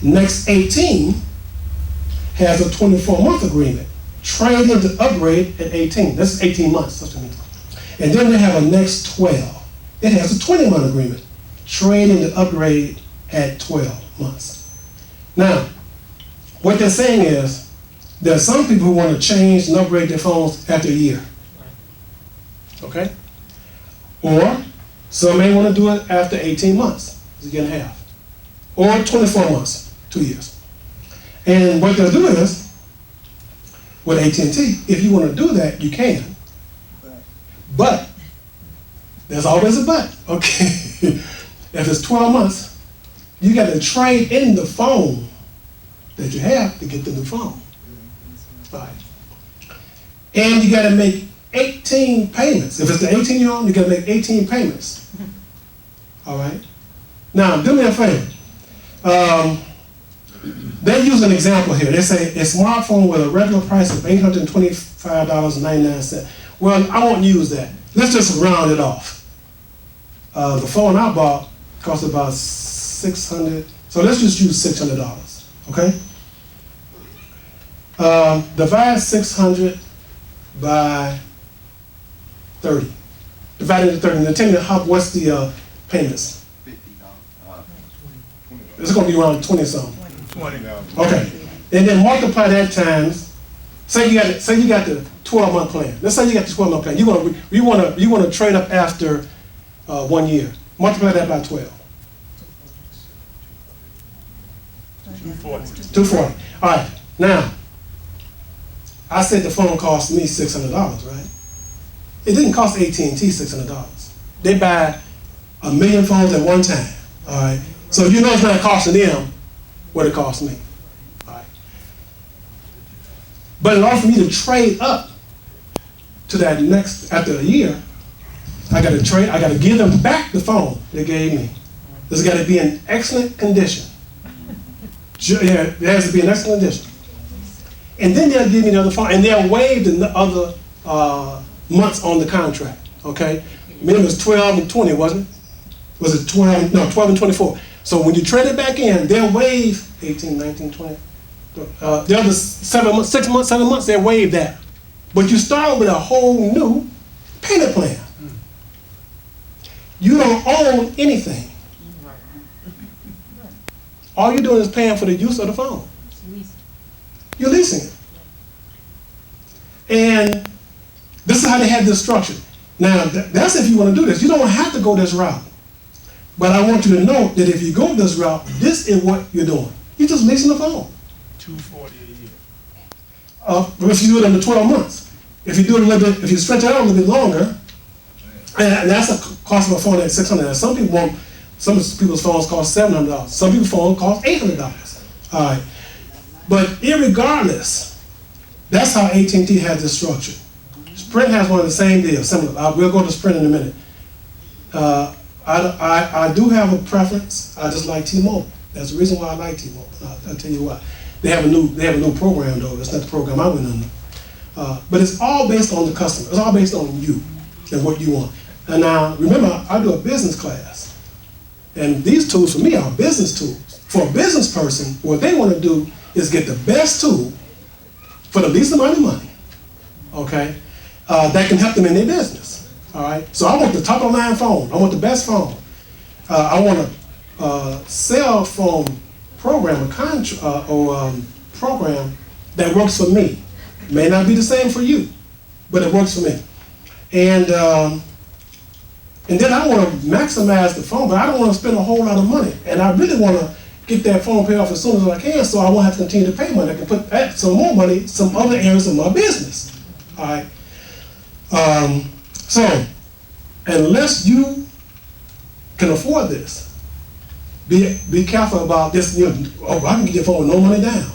Next 18 has a 24-month agreement. Trade-in to upgrade at 18. That's 18 months. That's what I mean. And then they have a next 12. It has a 20-month agreement. Trade-in to upgrade at 12 months. Now, what they're saying is, there are some people who want to change and upgrade their phones after a year. Okay? Or some may want to do it after 18 months, a year and a half. Or 24 months, 2 years. And what they'll do is, with AT&T, if you want to do that, you can. But, there's always a but, okay? If it's 12 months, you got to trade in the phone that you have to get the new phone. Right. And you got to make 18 payments. If it's the 18-year-old, you got to make 18 payments. All right? Now, do me a favor. They use an example here. They say a smartphone with a regular price of $825.99. Well, I won't use that. Let's just round it off. The phone I bought cost about $600. So let's just use $600. Okay? Divide 600 by 30. Divide it into 30. Now tell me what's the payments? $50. It's going to be around 20 something. 20. Okay. And then multiply that times. Say you got the 12-month plan. Let's say you got the 12-month plan. You want to trade up after 1 year. Multiply that by 12. 240. All right. Now, I said the phone cost me $600, right? It didn't cost AT&T $600. They buy 1 million phones at one time. All right. So you know it's not costing them what it cost me. All right. But in order for me to trade up to that next after a year, I got to give them back the phone they gave me. It's got to be in excellent condition. Yeah, it has to be in excellent condition. And then they'll give me another phone, and they'll waive the other months on the contract. Okay, minimum was 12 and 20, wasn't it? Was it 12? No, 12 and 24. So when you trade it back in, they'll waive 18, 19, 20. The other 7 months, they'll waive that. But you start with a whole new payment plan. You don't own anything. All you're doing is paying for the use of the phone. You're leasing it. And this is how they have this structure. Now, that's if you want to do this. You don't have to go this route. But I want you to know that if you go this route, this is what you're doing. You're just leasing the phone. $240 a year. If you do it under 12 months. If you do it a little bit, if you stretch it out a little bit longer, and that's the cost of a phone at $600. Now, some people's phones cost $700. Some people's phones cost $800. All right. But irregardless, that's how AT&T has this structure. Sprint has one of the same deals, similar. We'll go to Sprint in a minute. I do have a preference. I just like T-Mobile. That's the reason why I like T-Mobile. I'll tell you why. They have a new program though. It's not the program I went under. But it's all based on the customer. It's all based on you and what you want. And now remember, I do a business class, and these tools for me are business tools. For a business person, what they want to do is get the best tool for the least amount of money. Okay, that can help them in their business. All right. So I want the top of the line phone. I want the best phone. I want a cell phone program, program that works for me. May not be the same for you, but it works for me. And then I want to maximize the phone, but I don't want to spend a whole lot of money. And I really want to get that phone paid off as soon as I can, so I won't have to continue to pay money. I can put some more money, some other areas of my business. All right. So, unless you can afford this, be careful about this. I can get your phone with no money down.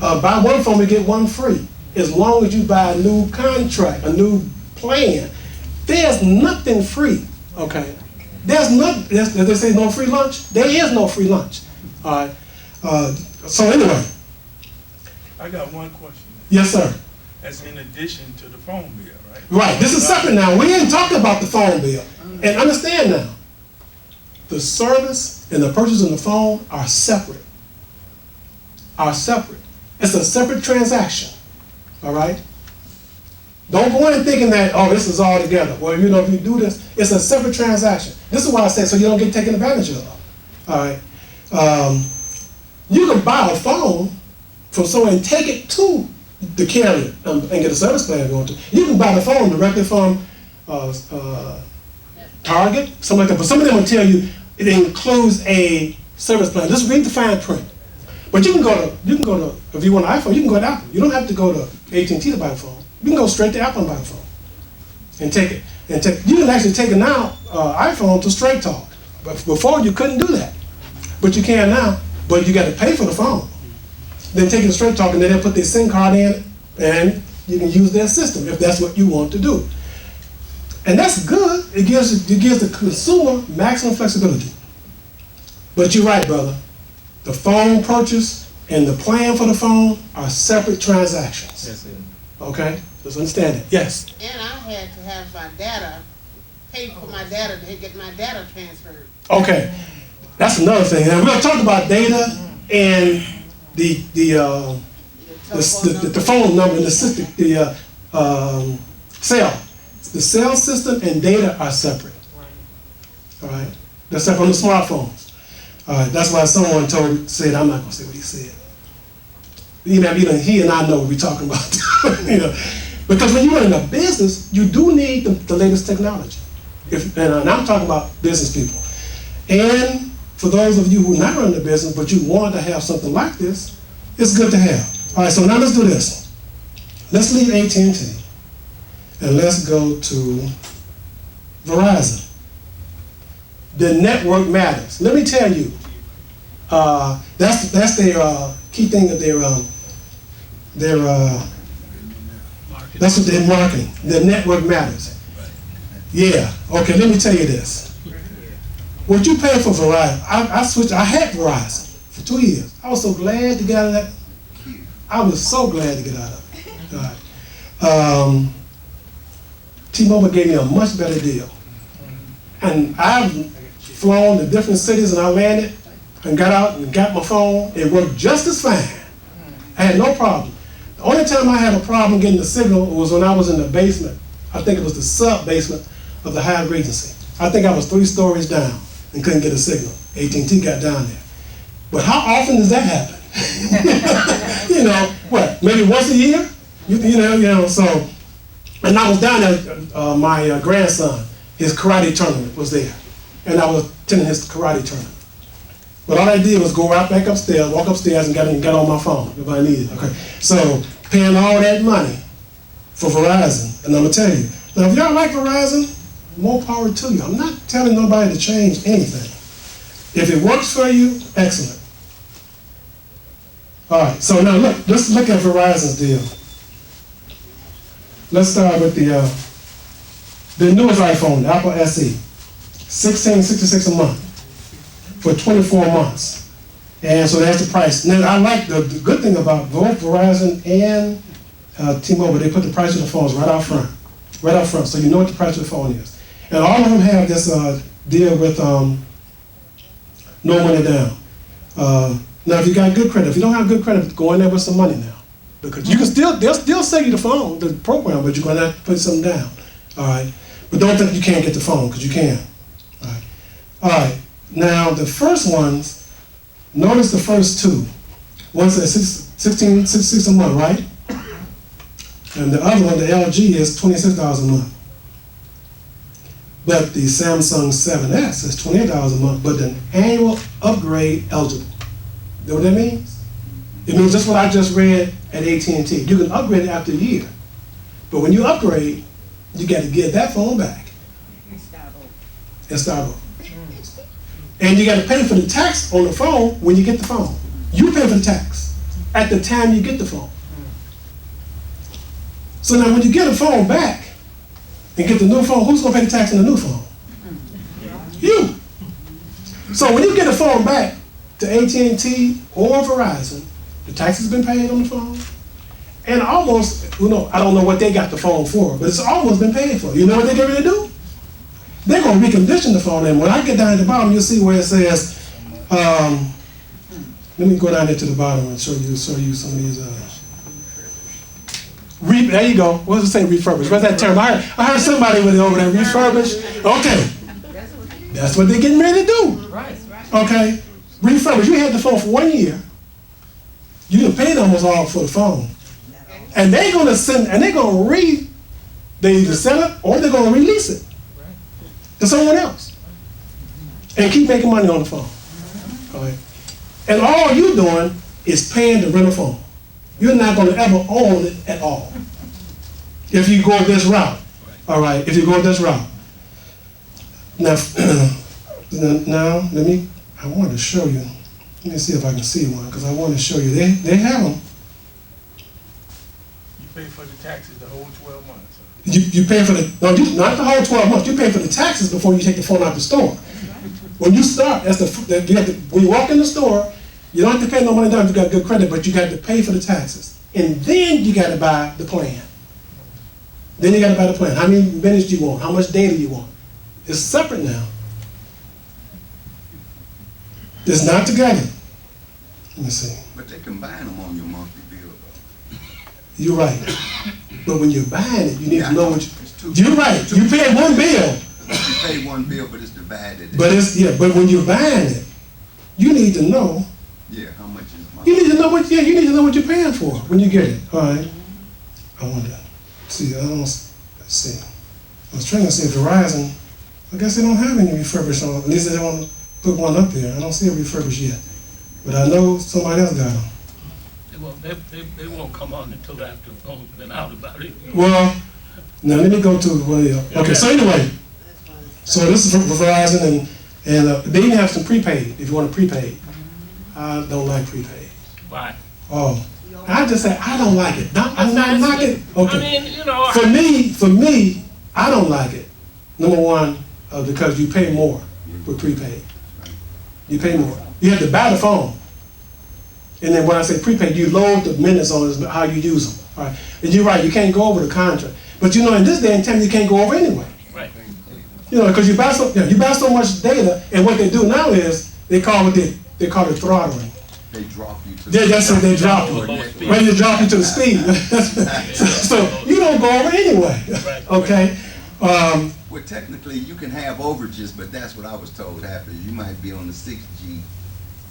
Buy one phone and get one free. As long as you buy a new contract, a new plan. There's nothing free, okay? As they say, no free lunch. There is no free lunch. All right. So anyway. I got one question. Yes, sir. That's in addition to the phone bill, right? Right. This is separate now. We ain't talking about the phone bill. And understand now, the service and the purchase of the phone are separate. are separate. It's a separate transaction, all right? Don't go in thinking that, oh, this is all together. Well, you know, if you do this, it's a separate transaction. This is why I say so you don't get taken advantage of, all right? You can buy a phone from someone and take it to the carrier and get a service plan if you want to. You can buy the phone directly from Target, something like that. But some of them will tell you it includes a service plan. Just read the fine print. But you can go to, if you want an iPhone, you can go to Apple. You don't have to go to AT&T to buy a phone. You can go straight to Apple and buy a phone and take it. You can actually take it now, iPhone to Straight Talk. But before you couldn't do that. But you can now. But you got to pay for the phone. Then take it to Straight Talk, and then they'll put their SIM card in, and you can use their system if that's what you want to do. And that's good. It gives the consumer maximum flexibility. But you're right, brother. The phone purchase and the plan for the phone are separate transactions. Yes, sir. Okay? Just understand it. Yes. And I had to have my data, pay for my data to get my data transferred. Okay. That's another thing. And we'll talk about data and the phone number and the system, cell. The cell system and data are separate. All right? They're separate on the smartphones. All right, that's why someone said, I'm not going to say what he said. You know, he and I know what we're talking about. You know, because when you're in a business, you do need the latest technology. And I'm talking about business people. And for those of you who are not running a business, but you want to have something like this, it's good to have. All right, so now let's do this. Let's leave AT&T and let's go to Verizon. The network matters. Let me tell you, that's their key thing of that's what they're marketing. The network matters. Yeah. Okay. Let me tell you this. What you pay for Verizon? I had Verizon for 2 years. I was so glad to get out of that. I was so glad to get out of it. T-Mobile gave me a much better deal, and I've flown to different cities and I landed and got out and got my phone. It worked just as fine. I had no problem. The only time I had a problem getting the signal was when I was in the basement. I think it was the sub-basement of the Hyatt Regency. I think I was 3 stories down and couldn't get a signal. AT&T got down there. But how often does that happen? You know, what, maybe once a year? You know, so, and I was down there, my grandson, his karate tournament was there. And I was attending his karate tournament. But all I did was go right back upstairs, walk upstairs and got on my phone if I needed. Okay. So paying all that money for Verizon, and I'm gonna tell you, now if y'all like Verizon, more power to you. I'm not telling nobody to change anything. If it works for you, excellent. All right, so now let's look at Verizon's deal. Let's start with the newest iPhone, the Apple SE. $16.66 a month for 24 months. And so that's the price. Now, I like the good thing about both Verizon and T-Mobile, they put the price of the phones right out front. Right out front, so you know what the price of the phone is. And all of them have this deal with no money down. Now, if you got good credit, if you don't have good credit, go in there with some money now. Because you can they'll still sell you the phone, the program, but you're going to have to put something down. All right? But don't think you can't get the phone, because you can. All right, now the first ones, notice the first two. One says $16.66 a month, right? And the other one, the LG, is $26 a month. But the Samsung 7S is $28 a month, but an annual upgrade eligible. You know what that means? It means just what I just read at AT&T. You can upgrade it after a year. But when you upgrade, you got to get that phone back and start over. And you got to pay for the tax on the phone when you get the phone. You pay for the tax at the time you get the phone. So now when you get a phone back and get the new phone, who's going to pay the tax on the new phone? You. So when you get a phone back to AT&T or Verizon, the tax has been paid on the phone. And almost, I don't know what they got the phone for, but it's almost been paid for. You know what they're going to do? They're going to recondition the phone, and when I get down at the bottom, you'll see where it says let me go down here to the bottom and show you some of these. There you go. What does it say? Refurbish. What's that term? I heard somebody with it over there. Refurbish. Okay. That's what they're getting ready to do. Right. Okay. Refurbish. You had the phone for 1 year. You done paid almost all for the phone, and they're gonna they either sell it or they're gonna release it to someone else, and keep making money on the phone. All right. And all you're doing is paying to rent a phone. You're not going to ever own it at all if you go this route. All right, if you go this route. Now, I want to show you. Let me see if I can see one, because I want to show you. They have them. You pay for the taxes the whole 12 months. You pay for not the whole 12 months. You pay for the taxes before you take the phone out the store. When you start, when you walk in the store, you don't have to pay no money down if you got good credit, but you got to pay for the taxes. And then you got to buy the plan. Then you got to buy the plan. How many minutes do you want? How much data you want? It's separate now. It's not together. Let me see. But they combine them on your monthly bill, though. You're right. But when you're buying it, you need to know what You're you're right. You pay one bill. You pay one bill, but it's divided. But when you're buying it, you need to know. Yeah, how much is my? You need to know what you're paying for when you get it. All right. I wonder. See, let's see. I was trying to see if Verizon. I guess they don't have any refurbished on. At least they don't want to put one up there. I don't see a refurbished yet. But I know somebody else got them. They won't come on until after the phone's been out about it. Well, now let me go to one of the. Okay, so anyway. So this is for Verizon, and they even have some prepaid if you want a prepaid. I don't like prepaid. Why? Oh, I just say I don't like it. I'm not knocking. Okay. I mean, you know. For me, I don't like it. Number one, because you pay more with prepaid. You pay more. You have to buy the phone, and then when I say prepaid, you load the minutes on how you use them. All right. And you're right. You can't go over the contract, but in this day and time, you can't go over anyway. Right. Because you buy so much data, and what they do now is they call it throttling. They drop you to. That's what they drop you. When they drop you to the speed, so you don't go over anyway. Okay. Well, technically, you can have overages, but that's what I was told happens. You might be on the 6G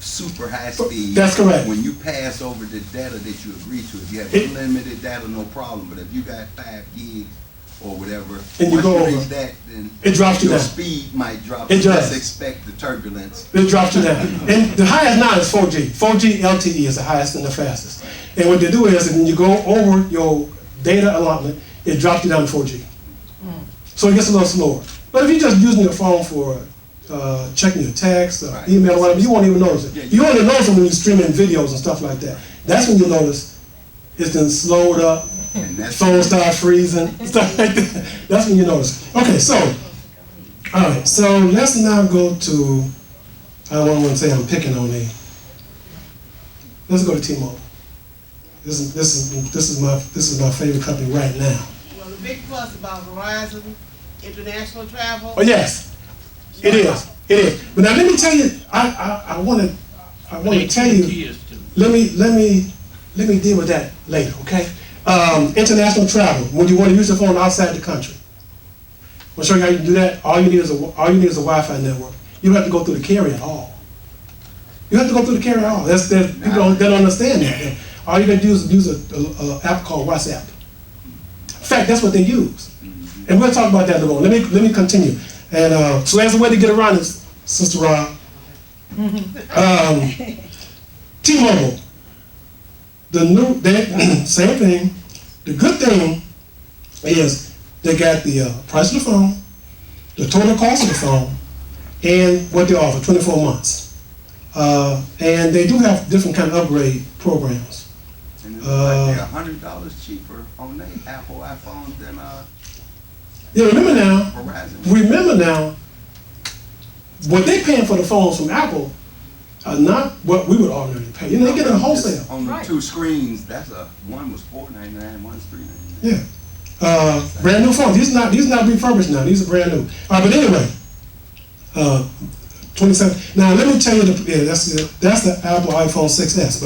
super high speed. That's correct. When you pass over the data that you agree to, if you have unlimited data, no problem. But if you got 5 gigs or whatever, and you go over reach that, then it drops you your down. speed might drop. It does. Just expect the turbulence. It drops you down. And the highest now is 4G. 4G LTE is the highest and the fastest. And what they do is when you go over your data allotment, it drops you down to 4G. So it gets a little slower. But if you're just using your phone for checking your text, email, or whatever, you won't even notice it. You only notice it when you're streaming videos and stuff like that. That's when you notice it's then slowed up, phone start freezing, stuff like that. That's when you notice. Okay, so, all right, so let's now go to, I don't want to say I'm picking on you. Let's go to T-Mobile. This is my favorite company right now. Well, the big plus about Verizon international travel. Oh yes, it is. It is. But now let me tell you, I want to tell you. Let me deal with that later. Okay. International travel. When you want to use your phone outside the country, I'll show you how you do that. All you need is a Wi-Fi network. You don't have to go through the carrier at all. You have to go through the carrier at all. People don't understand that. All you got to do is use an app called WhatsApp. In fact, that's what they use. And we'll talk about that later on. Let me continue. And so there's a way to get around this, Sister Rob. T-Mobile. Same thing. The good thing is they got the price of the phone, the total cost of the phone, and what they offer, 24 months. And they do have different kind of upgrade programs. And it's like they're $100 cheaper on the Apple iPhone than Yeah, remember Verizon. now, what they're paying for the phones from Apple are not what we would ordinarily pay. They get it wholesale. On the two screens, one was $4.99, one's $3.99. Yeah. Brand new phones. These are not refurbished now. These are brand new. But anyway, 27. Now, let me tell you, that's the Apple iPhone 6s.